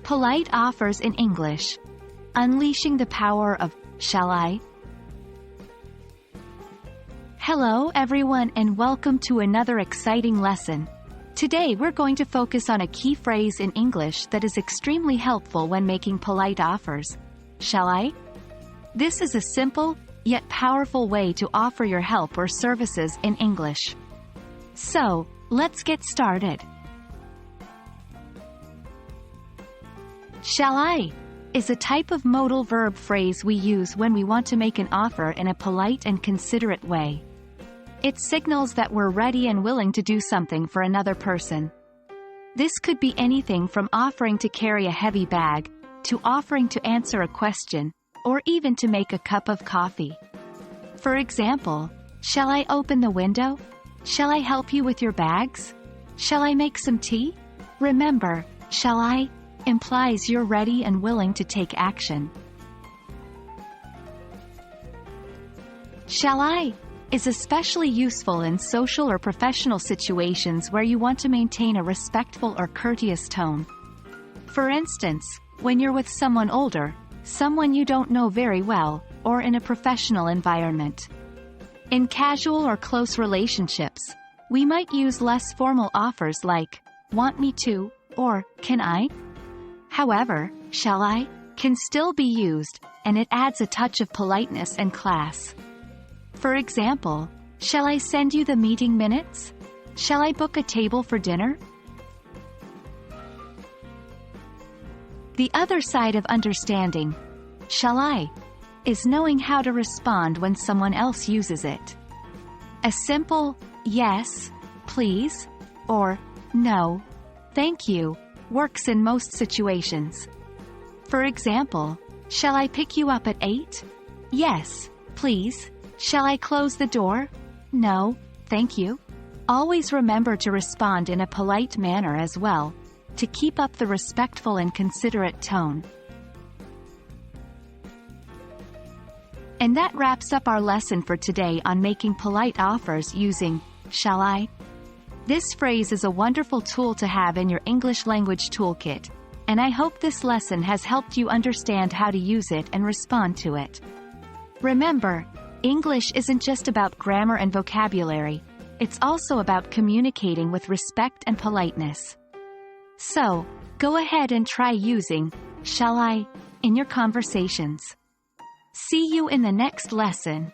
Polite offers in English. Unleashing the power of shall I? Hello everyone and welcome to another exciting lesson. Today we're going to focus on a key phrase in English that is extremely helpful when making polite offers. Shall I? This is a simple, yet powerful way to offer your help or services in English. So, let's get started. Shall I? Is a type of modal verb phrase we use when we want to make an offer in a polite and considerate way. It signals that we're ready and willing to do something for another person. This could be anything from offering to carry a heavy bag, to offering to answer a question, or even to make a cup of coffee. For example, shall I open the window? Shall I help you with your bags? Shall I make some tea? Remember, shall I implies you're ready and willing to take action. Shall I is especially useful in social or professional situations where you want to maintain a respectful or courteous tone. For instance, when you're with someone older, someone you don't know very well, or in a professional environment. In casual or close relationships, we might use less formal offers like, want me to, or, can I? However, shall I can still be used, and it adds a touch of politeness and class. For example, shall I send you the meeting minutes? Shall I book a table for dinner? The other side of understanding, shall I, is knowing how to respond when someone else uses it. A simple, yes, please, or, no, thank you, works in most situations. For example, shall I pick you up at 8? Yes, please. Shall I close the door? No, thank you. Always remember to respond in a polite manner as well, to keep up the respectful and considerate tone. And that wraps up our lesson for today on making polite offers using shall I. This phrase is a wonderful tool to have in your English language toolkit, and I hope this lesson has helped you understand how to use it and respond to it. Remember, English isn't just about grammar and vocabulary, it's also about communicating with respect and politeness. So, go ahead and try using shall I in your conversations. See you in the next lesson.